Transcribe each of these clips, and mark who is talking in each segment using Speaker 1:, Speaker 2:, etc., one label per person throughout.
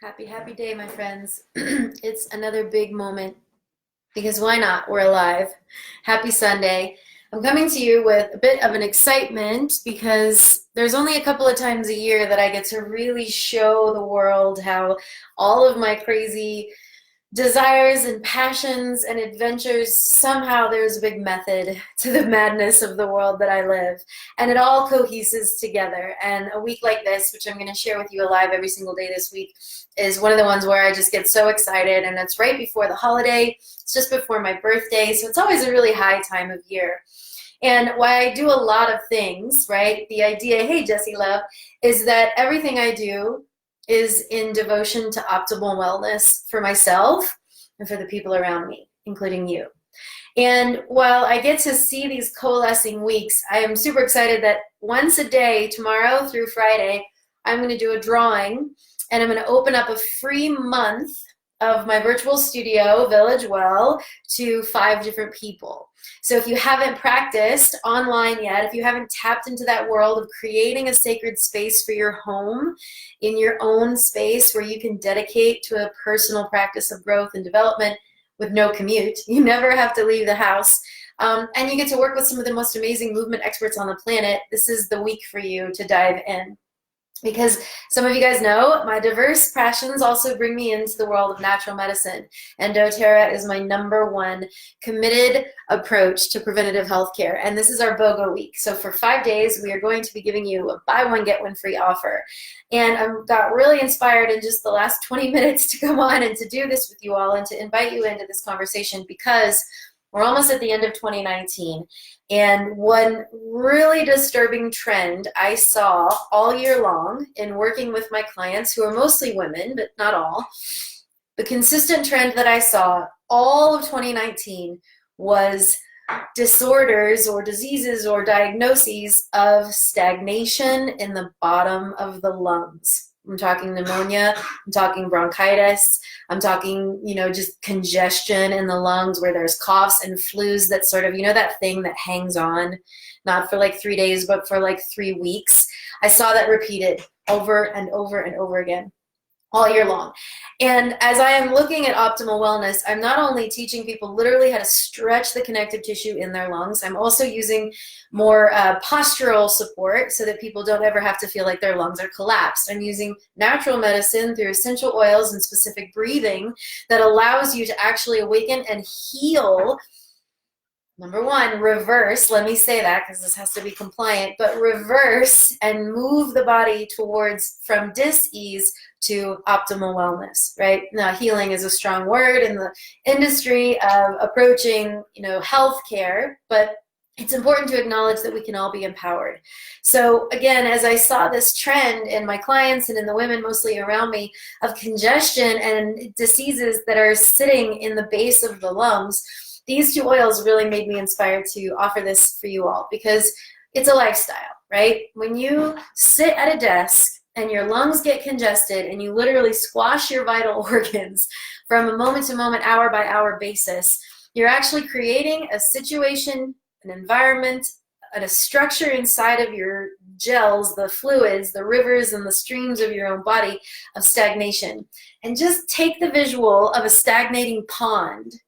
Speaker 1: Happy day, my friends. It's another big moment because why not? We're alive. Happy Sunday. I'm coming to you with a bit of an excitement because there's only a couple of times a year that I get to really show the world how all of my crazy desires and passions and adventures, somehow there's a big method to the madness of the world that I live. And it all coheses together. And a week like this, which I'm going to share with you live every single day this week, is one of the ones where I just get so excited. And it's right before the holiday. It's just before my birthday. So it's always a really high time of year. And why I do a lot of things, right? The idea, hey, Jessie Love, is that everything I do is in devotion to optimal wellness for myself and for the people around me, including you. And while I get to see these coalescing weeks, I am super excited that once a day, tomorrow through Friday, I'm going to do a drawing and I'm going to open up a free month of my virtual studio, Village Well, to 5 different people. So if you haven't practiced online yet, if you haven't tapped into that world of creating a sacred space for your home, in your own space where you can dedicate to a personal practice of growth and development with no commute, you never have to leave the house, and you get to work with some of the most amazing movement experts on the planet, this is the week for you to dive in. Because some of you guys know, my diverse passions also bring me into the world of natural medicine. And dōTERRA is my #1 committed approach to preventative healthcare. And this is our BOGO week. So for 5 days, we are going to be giving you a buy one, get one free offer. And I got really inspired in just the last 20 minutes to come on and to do this with you all and to invite you into this conversation because we're almost at the end of 2019. And one really disturbing trend I saw all year long in working with my clients, who are mostly women, but not all, the consistent trend that I saw all of 2019 was disorders or diseases or diagnoses of stagnation in the bottom of the lungs. I'm talking pneumonia, I'm talking bronchitis, I'm talking, just congestion in the lungs where there's coughs and flus that sort of, that thing that hangs on, not for like 3 days, but for like 3 weeks. I saw that repeated over and over and over again all year long. And as I am looking at optimal wellness, I'm not only teaching people literally how to stretch the connective tissue in their lungs, I'm also using more postural support so that people don't ever have to feel like their lungs are collapsed. I'm using natural medicine through essential oils and specific breathing that allows you to actually awaken and heal. #1, reverse, let me say that because this has to be compliant, but reverse and move the body towards from dis-ease to optimal wellness, right? Now, healing is a strong word in the industry of approaching, healthcare, but it's important to acknowledge that we can all be empowered. So again, as I saw this trend in my clients and in the women mostly around me of congestion and diseases that are sitting in the base of the lungs, these 2 oils really made me inspired to offer this for you all because it's a lifestyle, right? When you sit at a desk and your lungs get congested and you literally squash your vital organs from a moment to moment, hour by hour basis, you're actually creating a situation, an environment, a structure inside of your gels, the fluids, the rivers and the streams of your own body of stagnation. And just take the visual of a stagnating pond,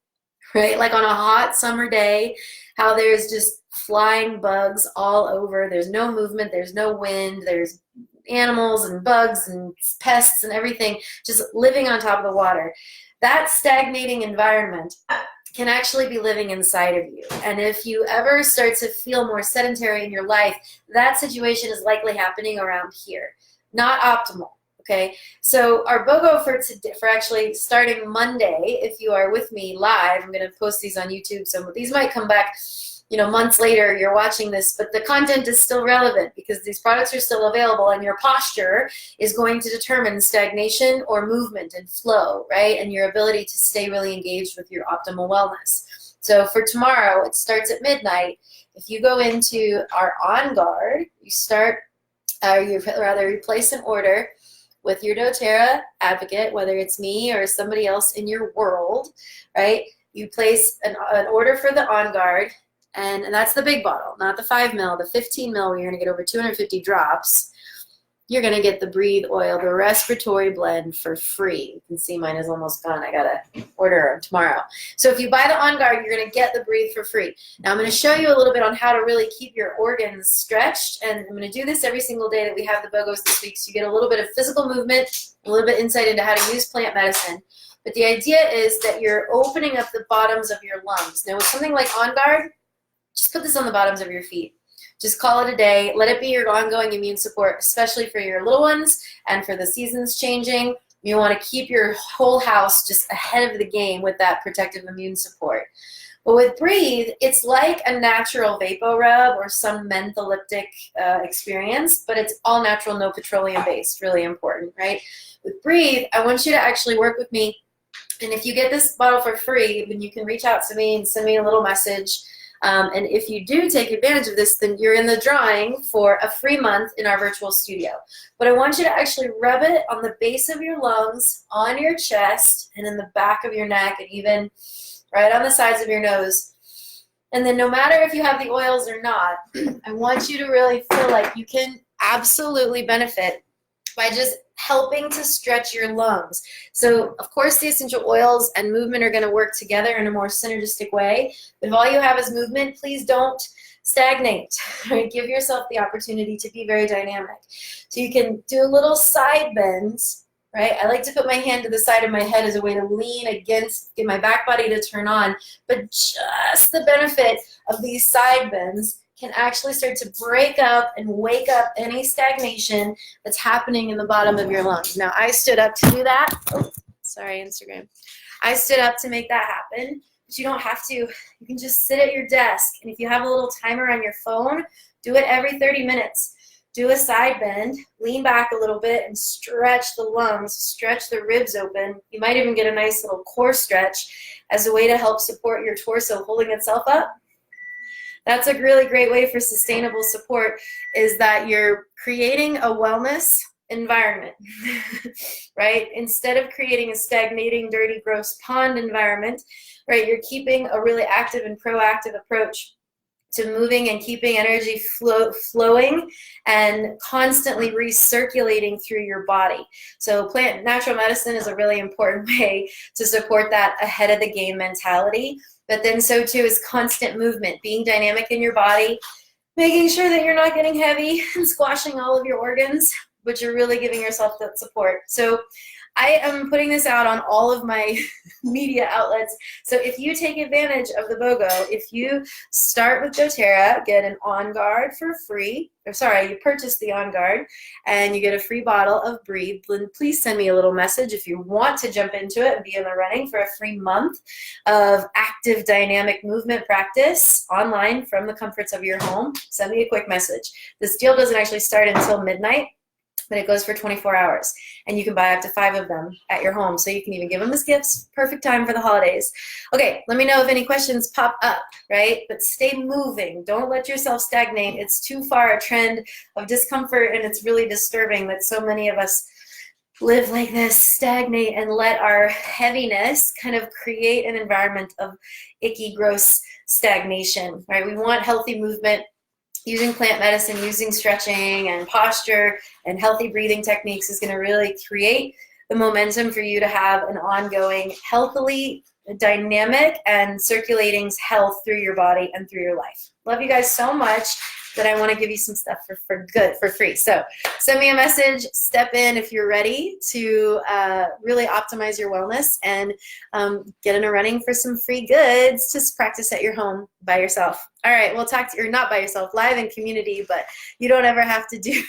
Speaker 1: right? Like on a hot summer day, how there's just flying bugs all over. There's no movement, there's no wind, there's animals and bugs and pests and everything just living on top of the water. That stagnating environment can actually be living inside of you. And if you ever start to feel more sedentary in your life, that situation is likely happening around here. Not optimal. Okay, so our BOGO for today, for actually starting Monday, if you are with me live, I'm going to post these on YouTube, so these might come back, months later, you're watching this, but the content is still relevant because these products are still available and your posture is going to determine stagnation or movement and flow, right? And your ability to stay really engaged with your optimal wellness. So for tomorrow, it starts at midnight. If you go into our OnGuard, you place an order with your dōTERRA advocate, whether it's me or somebody else in your world, right? You place an order for the OnGuard, and that's the big bottle, not the 5 ml, the 15 ml where you're gonna get over 250 drops. you're going to get the Breathe Oil, the respiratory blend for free. You can see mine is almost gone. I got to order them tomorrow. So if you buy the OnGuard, you're going to get the Breathe for free. Now I'm going to show you a little bit on how to really keep your organs stretched, and I'm going to do this every single day that we have the BOGOs this week, so you get a little bit of physical movement, a little bit insight into how to use plant medicine. But the idea is that you're opening up the bottoms of your lungs. Now with something like OnGuard, just put this on the bottoms of your feet. Just call it a day. Let it be your ongoing immune support, especially for your little ones and for the seasons changing. You want to keep your whole house just ahead of the game with that protective immune support. But with Breathe, it's like a natural vapor rub or some mentholyptic experience, but it's all natural, no petroleum based. Really important, right? With Breathe, I want you to actually work with me. And if you get this bottle for free, then you can reach out to me and send me a little message. And if you do take advantage of this, then you're in the drawing for a free month in our virtual studio. But I want you to actually rub it on the base of your lungs, on your chest, and in the back of your neck, and even right on the sides of your nose. And then no matter if you have the oils or not, I want you to really feel like you can absolutely benefit by just helping to stretch your lungs. So of course the essential oils and movement are going to work together in a more synergistic way. But if all you have is movement, please don't stagnate. Right? Give yourself the opportunity to be very dynamic. So you can do a little side bends. Right? I like to put my hand to the side of my head as a way to lean against, get my back body to turn on. But just the benefit of these side bends can actually start to break up and wake up any stagnation that's happening in the bottom of your lungs. Now, I stood up to do that. Oh, sorry, Instagram. I stood up to make that happen, but you don't have to. You can just sit at your desk, and if you have a little timer on your phone, do it every 30 minutes. Do a side bend, lean back a little bit, and stretch the lungs, stretch the ribs open. You might even get a nice little core stretch as a way to help support your torso holding itself up. That's a really great way for sustainable support, is that you're creating a wellness environment, right? Instead of creating a stagnating, dirty, gross pond environment, right, you're keeping a really active and proactive approach to moving and keeping energy flowing and constantly recirculating through your body. So natural medicine is a really important way to support that ahead of the game mentality. But then so too is constant movement, being dynamic in your body, making sure that you're not getting heavy and squashing all of your organs, but you're really giving yourself that support. So I am putting this out on all of my media outlets. So if you take advantage of the BOGO, if you start with dōTERRA, get an OnGuard for free. Or sorry, you purchase the OnGuard and you get a free bottle of Breathe. Then please send me a little message if you want to jump into it and be in the running for a free month of active dynamic movement practice online from the comforts of your home. Send me a quick message. This deal doesn't actually start until midnight, but it goes for 24 hours, and you can buy up to 5 of them at your home, so you can even give them as gifts. Perfect time for the holidays. Okay, let me know if any questions pop up, right? But stay moving. Don't let yourself stagnate. It's too far a trend of discomfort, and it's really disturbing that so many of us live like this, stagnate, and let our heaviness kind of create an environment of icky, gross stagnation, right? We want healthy movement. Using plant medicine, using stretching and posture and healthy breathing techniques is going to really create the momentum for you to have an ongoing, healthily dynamic and circulating health through your body and through your life. Love you guys so much that I want to give you some stuff for free. So send me a message, step in if you're ready to really optimize your wellness and get in a running for some free goods to practice at your home by yourself. All right, we'll talk to you, or not by yourself, live in community, but you don't ever have to do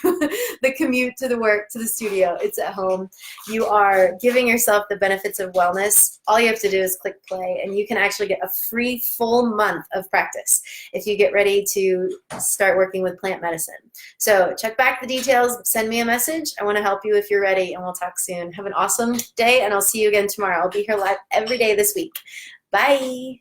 Speaker 1: the commute to the work, to the studio. It's at home. You are giving yourself the benefits of wellness. All you have to do is click play, and you can actually get a free full month of practice if you get ready to start working with plant medicine. So check back the details, send me a message. I want to help you if you're ready, and we'll talk soon. Have an awesome day, and I'll see you again tomorrow. I'll be here live every day this week. Bye.